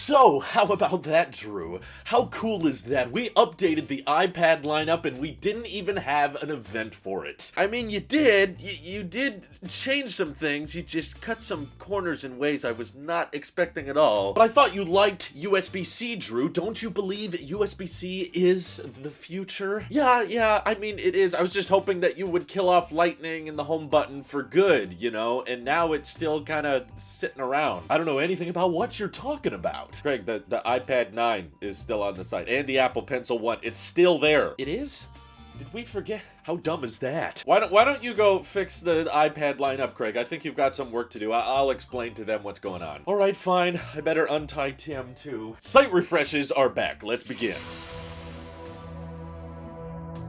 So, how about that, Drew? How cool is that? We updated the iPad lineup and we didn't even have an event for it. I mean, you did. You did change some things. You just cut some corners in ways I was not expecting at all. But I thought you liked USB-C, Drew. Don't you believe USB-C is the future? Yeah, I mean, it is. I was just hoping that you would kill off Lightning and the home button for good, you know? And now it's still kind of sitting around. I don't know anything about what you're talking about. Craig, the iPad 9 is still on the site, and the Apple Pencil 1, it's still there. It is? Did we forget? How dumb is that? Why don't you go fix the iPad lineup, Craig? I think you've got some work to do. I'll explain to them what's going on. All right, fine. I better untie Tim, too. Site refreshes are back. Let's begin.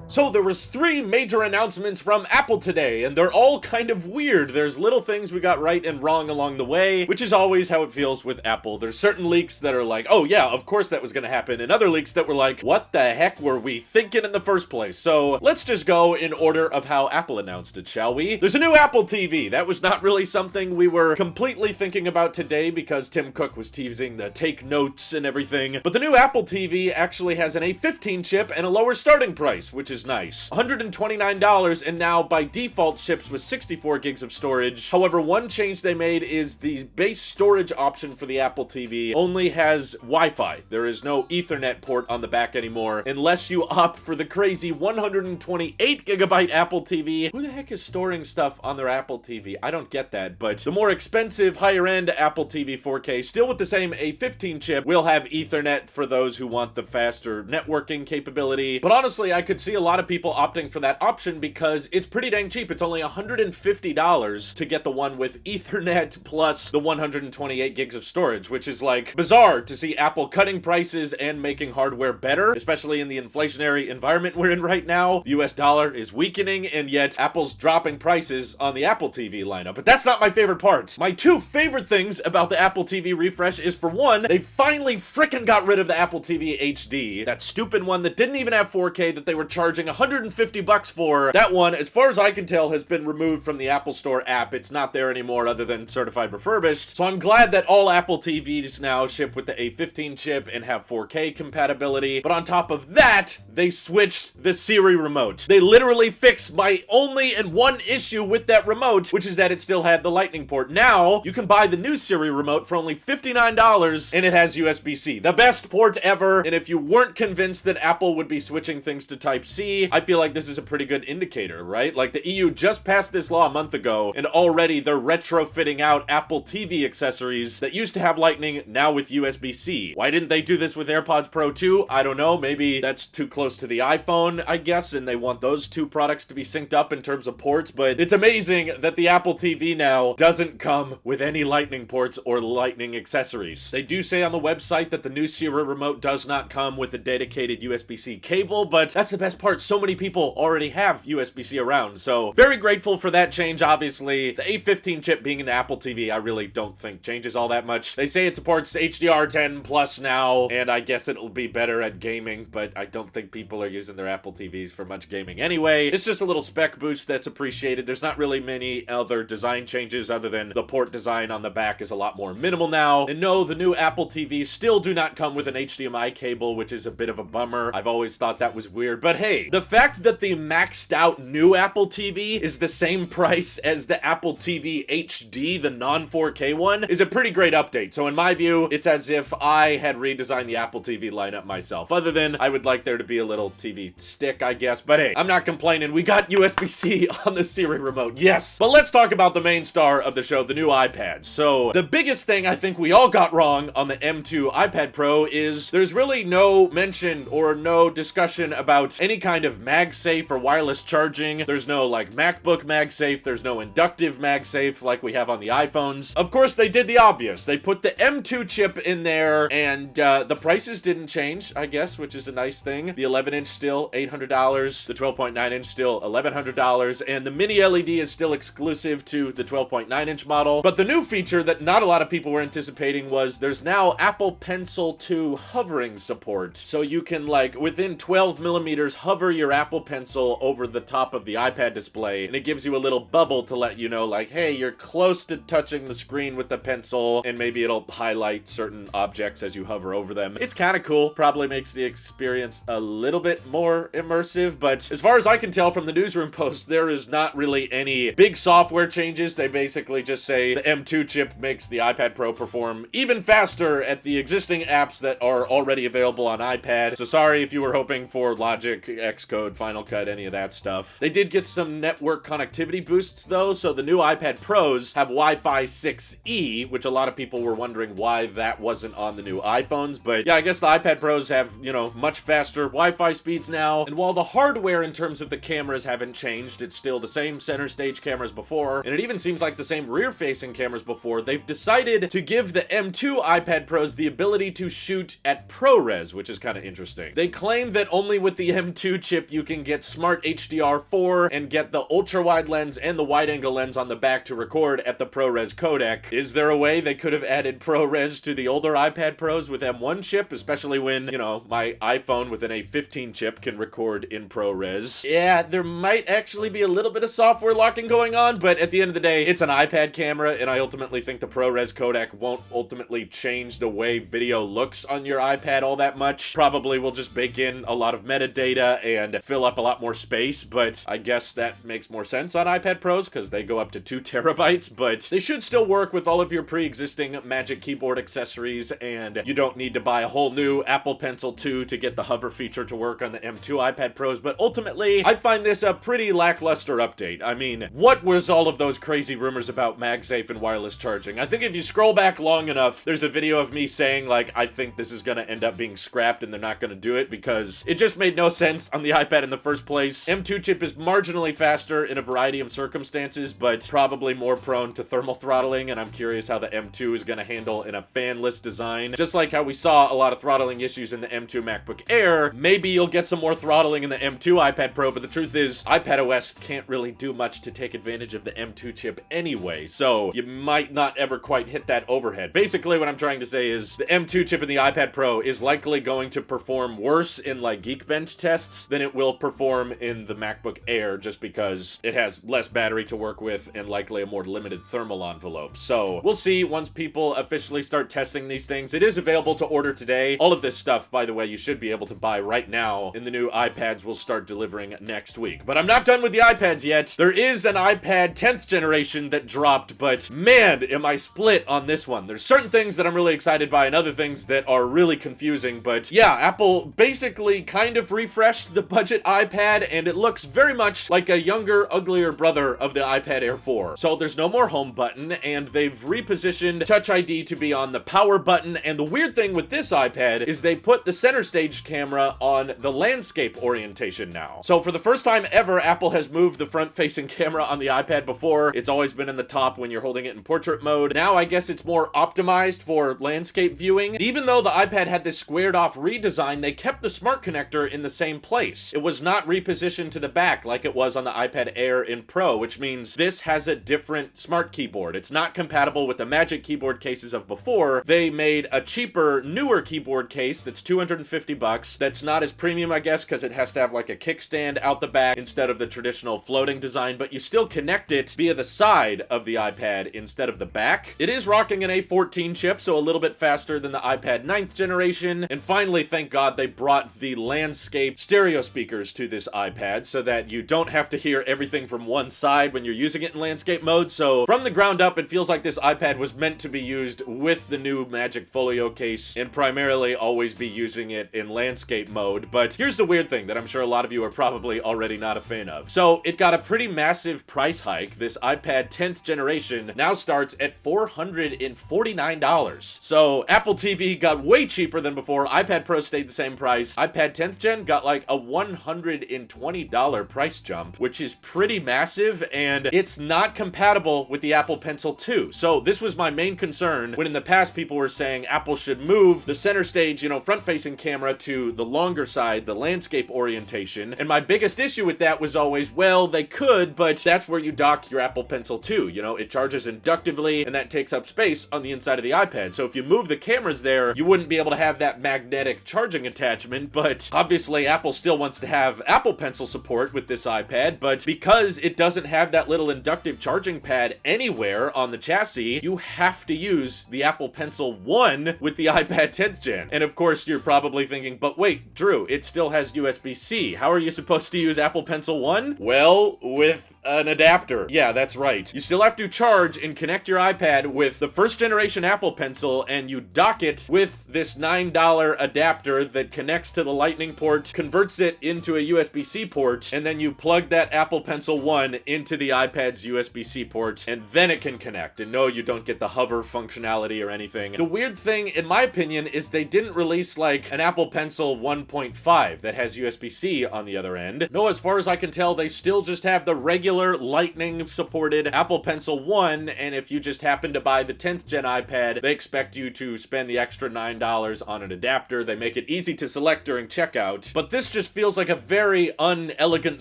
So there was 3 major announcements from Apple today, and they're all kind of weird. There's little things we got right and wrong along the way, which is always how it feels with Apple. There's certain leaks that are like, oh yeah, of course that was gonna happen, and other leaks that were like, what the heck were we thinking in the first place? So let's just go in order of how Apple announced it, shall we? There's a new Apple TV. That was not really something we were completely thinking about today because Tim Cook was teasing the take notes and everything. But the new Apple TV actually has an A15 chip and a lower starting price, which is nice. $129, and now by default ships with 64 gigs of storage. However, one change they made is the base storage option for the Apple TV only has Wi-Fi. There is no Ethernet port on the back anymore, unless you opt for the crazy 128 gigabyte Apple TV. Who the heck is storing stuff on their Apple TV? I don't get that, but the more expensive, higher end Apple TV 4K, still with the same A15 chip, will have Ethernet for those who want the faster networking capability. But honestly, I could see a lot of people opting for that option because it's pretty dang cheap. It's only $150 to get the one with Ethernet plus the 128 gigs of storage, which is like bizarre to see Apple cutting prices and making hardware better, especially in the inflationary environment we're in right now. The US dollar is weakening, and yet Apple's dropping prices on the Apple TV lineup. But that's not my favorite part. My 2 favorite things about the Apple TV refresh is, for one, they finally frickin' got rid of the Apple TV HD, that stupid one that didn't even have 4K that they were charging $150 for. That one, as far as I can tell, has been removed from the Apple Store app. It's not there anymore other than certified refurbished. So I'm glad that all Apple TVs now ship with the A15 chip and have 4K compatibility. But on top of that, they switched the Siri remote. They literally fixed my only and one issue with that remote, which is that it still had the Lightning port. Now, you can buy the new Siri remote for only $59 and it has USB-C. The best port ever. And if you weren't convinced that Apple would be switching things to Type-C, I feel like this is a pretty good indicator, right? Like, the EU just passed this law a month ago, and already they're retrofitting out Apple TV accessories that used to have Lightning, now with USB-C. Why didn't they do this with AirPods Pro 2? I don't know. Maybe that's too close to the iPhone, I guess, and they want those 2 products to be synced up in terms of ports, but it's amazing that the Apple TV now doesn't come with any Lightning ports or Lightning accessories. They do say on the website that the new Siri remote does not come with a dedicated USB-C cable, but that's the best part. So many people already have USB-C around, so very grateful for that change. Obviously, the A15 chip being in the Apple TV, I really don't think changes all that much. They say it supports HDR10 plus now, and I guess it'll be better at gaming, but I don't think people are using their Apple TVs for much gaming anyway. It's just a little spec boost that's appreciated. There's not really many other design changes other than the port design on the back is a lot more minimal now. And no, the new Apple TVs still do not come with an HDMI cable, which is a bit of a bummer. I've always thought that was weird, but hey, the fact that the maxed out new Apple TV is the same price as the Apple TV HD, the non-4K one, is a pretty great update. So in my view, it's as if I had redesigned the Apple TV lineup myself. Other than I would like there to be a little TV stick, I guess. But hey, I'm not complaining. We got USB-C on the Siri remote. Yes. But let's talk about the main star of the show, the new iPad. So the biggest thing I think we all got wrong on the M2 iPad Pro is there's really no mention or no discussion about any kind of MagSafe or wireless charging. There's no like MacBook MagSafe. There's no inductive MagSafe like we have on the iPhones. Of course, they did the obvious. They put the M2 chip in there, and the prices didn't change, I guess, which is a nice thing. The 11-inch still $800, the 12.9-inch still $1,100, and the mini LED is still exclusive to the 12.9-inch model. But the new feature that not a lot of people were anticipating was there's now Apple Pencil 2 hovering support. So you can, like, within 12 millimeters hover hover your Apple Pencil over the top of the iPad display, and it gives you a little bubble to let you know, like, hey, you're close to touching the screen with the pencil, and maybe it'll highlight certain objects as you hover over them. It's kind of cool. Probably makes the experience a little bit more immersive, but as far as I can tell from the newsroom post, there is not really any big software changes. They basically just say the M2 chip makes the iPad Pro perform even faster at the existing apps that are already available on iPad. So sorry if you were hoping for Logic, Xcode, Final Cut, any of that stuff. They did get some network connectivity boosts though, so the new iPad Pros have Wi-Fi 6E, which a lot of people were wondering why that wasn't on the new iPhones, but yeah, I guess the iPad Pros have, you know, much faster Wi-Fi speeds now, and while the hardware in terms of the cameras haven't changed, it's still the same center stage cameras before, and it even seems like the same rear-facing cameras before, they've decided to give the M2 iPad Pros the ability to shoot at ProRes, which is kind of interesting. They claim that only with the M2 chip you can get Smart HDR4 and get the ultra-wide lens and the wide-angle lens on the back to record at the ProRes codec. Is there a way they could have added ProRes to the older iPad Pros with M1 chip, especially when, you know, my iPhone with an A15 chip can record in ProRes? Yeah, there might actually be a little bit of software locking going on, but at the end of the day, it's an iPad camera, and I ultimately think the ProRes codec won't ultimately change the way video looks on your iPad all that much. Probably will just bake in a lot of metadata and fill up a lot more space, but I guess that makes more sense on iPad Pros because they go up to 2 terabytes, but they should still work with all of your pre-existing Magic Keyboard accessories, and you don't need to buy a whole new Apple Pencil 2 to get the hover feature to work on the M2 iPad Pros, but ultimately, I find this a pretty lackluster update. I mean, what was all of those crazy rumors about MagSafe and wireless charging? I think if you scroll back long enough, there's a video of me saying, like, I think this is gonna end up being scrapped and they're not gonna do it because it just made no sense on the iPad in the first place. M2 chip is marginally faster in a variety of circumstances, but probably more prone to thermal throttling, and I'm curious how the M2 is gonna handle in a fanless design. Just like how we saw a lot of throttling issues in the M2 MacBook Air, maybe you'll get some more throttling in the M2 iPad Pro, but the truth is, iPadOS can't really do much to take advantage of the M2 chip anyway, so you might not ever quite hit that overhead. Basically, what I'm trying to say is the M2 chip in the iPad Pro is likely going to perform worse in like Geekbench tests than it will perform in the MacBook Air, just because it has less battery to work with and likely a more limited thermal envelope. So we'll see once people officially start testing these things. It is available to order today. All of this stuff, by the way, you should be able to buy right now, and the new iPads will start delivering next week. But I'm not done with the iPads yet. There is an iPad 10th generation that dropped, but man, am I split on this one. There's certain things that I'm really excited by and other things that are really confusing, but yeah, Apple basically kind of refreshed the budget iPad, and it looks very much like a younger, uglier brother of the iPad Air 4. So there's no more home button, and they've repositioned Touch ID to be on the power button, and the weird thing with this iPad is they put the center stage camera on the landscape orientation now. So for the first time ever, Apple has moved the front-facing camera on the iPad. Before, it's always been in the top when you're holding it in portrait mode. Now I guess it's more optimized for landscape viewing. Even though the iPad had this squared off redesign, they kept the smart connector in the same place. It was not repositioned to the back like it was on the iPad Air and Pro, which means this has a different smart keyboard. It's not compatible with the Magic Keyboard cases of before. They made a cheaper, newer keyboard case that's $250. That's not as premium, I guess, because it has to have like a kickstand out the back instead of the traditional floating design, but you still connect it via the side of the iPad instead of the back. It is rocking an A14 chip, so a little bit faster than the iPad 9th generation. And finally, thank God, they brought the landscape stereo speakers to this iPad so that you don't have to hear everything from one side when you're using it in landscape mode. So from the ground up, it feels like this iPad was meant to be used with the new Magic Folio case and primarily always be using it in landscape mode. But here's the weird thing that I'm sure a lot of you are probably already not a fan of. So it got a pretty massive price hike. This iPad 10th generation now starts at $449. So Apple TV got way cheaper than before. iPad Pro stayed the same price. iPad 10th gen got like a $120 price jump, which is pretty massive, and it's not compatible with the Apple Pencil 2. So this was my main concern when in the past people were saying Apple should move the center stage, front-facing camera to the longer side, the landscape orientation. And my biggest issue with that was always, well, they could, but that's where you dock your Apple Pencil 2. It charges inductively, and that takes up space on the inside of the iPad. So if you move the cameras there, you wouldn't be able to have that magnetic charging attachment, but obviously Apple still still wants to have Apple Pencil support with this iPad, but because it doesn't have that little inductive charging pad anywhere on the chassis, you have to use the Apple Pencil 1 with the iPad 10th gen. And of course, you're probably thinking, but wait, Drew, it still has USB-C. How are you supposed to use Apple Pencil 1? Well, with an adapter. Yeah, that's right. You still have to charge and connect your iPad with the first generation Apple Pencil, and you dock it with this $9 adapter that connects to the Lightning port, converts it into a USB-C port, and then you plug that Apple Pencil 1 into the iPad's USB-C port, and then it can connect. And no, you don't get the hover functionality or anything. The weird thing, in my opinion, is they didn't release like an Apple Pencil 1.5 that has USB-C on the other end. No, as far as I can tell, they still just have the regular Lightning supported Apple Pencil 1, and if you just happen to buy the 10th gen iPad, they expect you to spend the extra $9 on an adapter. They make it easy to select during checkout, but this just feels like a very unelegant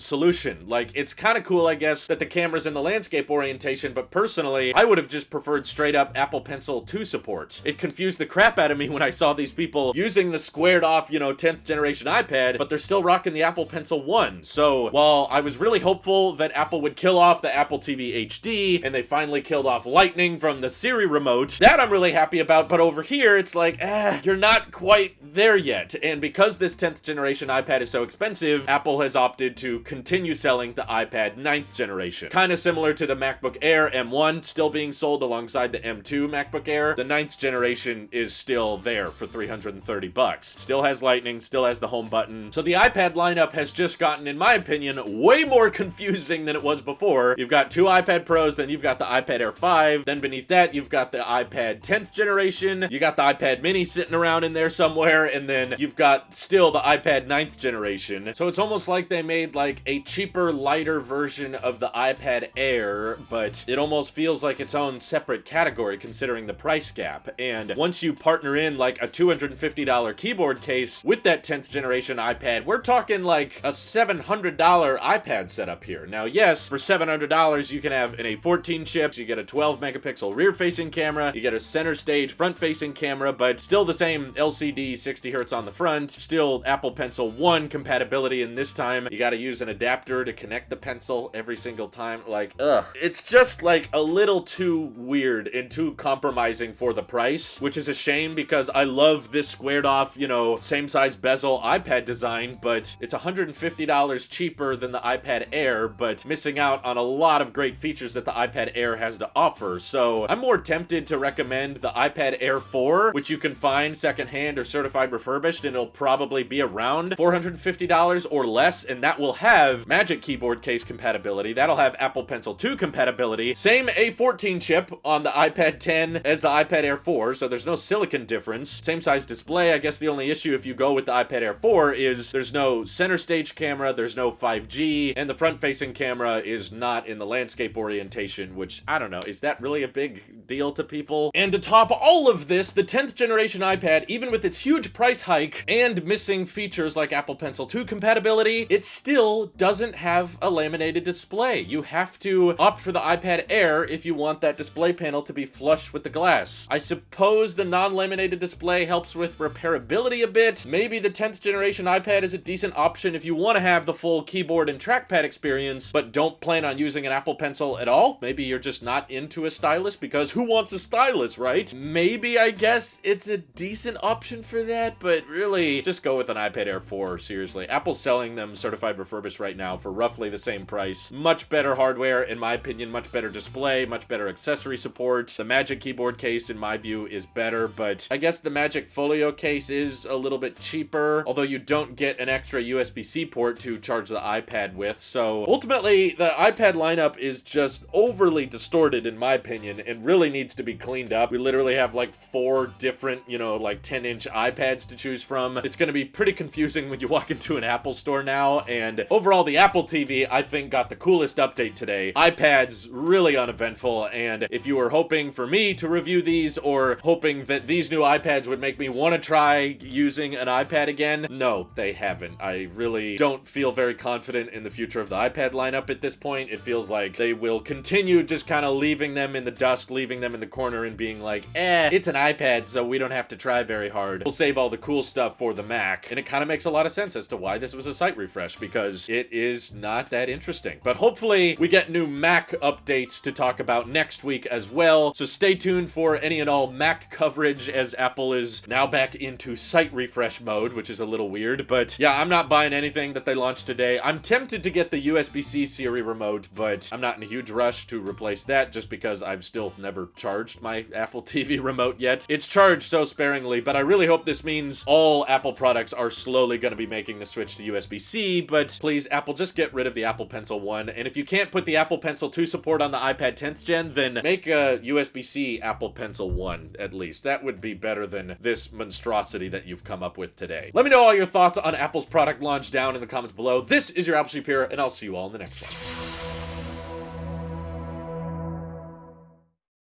solution. Like, it's kind of cool, I guess, that the camera's in the landscape orientation, but personally, I would have just preferred straight up Apple Pencil 2 support. It confused the crap out of me when I saw these people using the squared off, 10th generation iPad, but they're still rocking the Apple Pencil 1. So while I was really hopeful that Apple would kill off the Apple TV HD, and they finally killed off Lightning from the Siri remote, that I'm really happy about, but over here, it's like, you're not quite there yet. And because this 10th generation iPad is so expensive, Apple has opted to continue selling the iPad 9th generation. Kind of similar to the MacBook Air M1 still being sold alongside the M2 MacBook Air. The 9th generation is still there for $330. Still has Lightning, still has the home button. So the iPad lineup has just gotten, in my opinion, way more confusing than it was before. You've got two iPad Pros, then you've got the iPad Air 5, then beneath that you've got the iPad 10th generation, you got the iPad mini sitting around in there somewhere, and then you've got still the iPad 9th generation. So it's almost like they made like a cheaper, lighter version of the iPad Air, but it almost feels like its own separate category considering the price gap. And once you partner in like a $250 keyboard case with that 10th generation iPad, we're talking like a $700 iPad setup here. Now, yes, for $700, you can have an A14 chip, you get a 12 megapixel rear-facing camera, you get a center stage front-facing camera, but still the same LCD 60 hertz on the front, still Apple Pencil 1 compatibility, and this time you gotta use an adapter to connect the pencil every single time. Like, ugh. It's just like a little too weird and too compromising for the price, which is a shame because I love this squared off, same size bezel iPad design, but it's $150 cheaper than the iPad Air, but missing out on a lot of great features that the iPad Air has to offer. So I'm more tempted to recommend the iPad Air 4, which you can find secondhand or certified refurbished, and it'll probably be around $450 or less, and that will have Magic Keyboard case compatibility. That'll have Apple Pencil 2 compatibility. Same A14 chip on the iPad 10 as the iPad Air 4, so there's no silicon difference. Same size display. I guess the only issue if you go with the iPad Air 4 is there's no center stage camera, there's no 5G, and the front-facing camera is not in the landscape orientation, which, I don't know, is that really a big deal to people? And to top all of this, the 10th generation iPad, even with its huge price hike and missing features like Apple Pencil 2 compatibility, it still doesn't have a laminated display. You have to opt for the iPad Air if you want that display panel to be flush with the glass. I suppose the non-laminated display helps with repairability a bit. Maybe the 10th generation iPad is a decent option if you want to have the full keyboard and trackpad experience, but don't plan on using an Apple Pencil at all. Maybe you're just not into a stylus, because who wants a stylus, right? Maybe, I guess, it's a decent option for that, but really, just go with an iPad Air 4, seriously. Apple's selling them certified refurbished right now for roughly the same price. Much better hardware, in my opinion, much better display, much better accessory support. The Magic Keyboard case, in my view, is better, but I guess the Magic Folio case is a little bit cheaper, although you don't get an extra USB-C port to charge the iPad with. So ultimately, the iPad lineup is just overly distorted, in my opinion, and really needs to be cleaned up. We literally have like 4 different, like 10-inch iPads to choose from. It's going to be pretty confusing when you walk into an Apple store now, and overall, the Apple TV, I think, got the coolest update today. iPad's really uneventful, and if you were hoping for me to review these, or hoping that these new iPads would make me want to try using an iPad again, no, they haven't. I really don't feel very confident in the future of the iPad lineup at at this point. It feels like they will continue just kind of leaving them in the dust, leaving them in the corner and being like, it's an iPad, so we don't have to try very hard. We'll save all the cool stuff for the Mac. And it kind of makes a lot of sense as to why this was a site refresh, because it is not that interesting. But hopefully we get new Mac updates to talk about next week as well. So stay tuned for any and all Mac coverage, as Apple is now back into site refresh mode, which is a little weird. But yeah, I'm not buying anything that they launched today. I'm tempted to get the USB-C Siri remote, but I'm not in a huge rush to replace that just because I've still never charged my Apple TV remote yet. It's charged so sparingly, but I really hope this means all Apple products are slowly going to be making the switch to USB-C. But please, Apple, just get rid of the Apple Pencil 1. And if you can't put the Apple Pencil 2 support on the iPad 10th gen, then make a USB-C Apple Pencil 1 at least. That would be better than this monstrosity that you've come up with today. Let me know all your thoughts on Apple's product launch down in the comments below. This is your Apple Sheep here, and I'll see you all in the next one.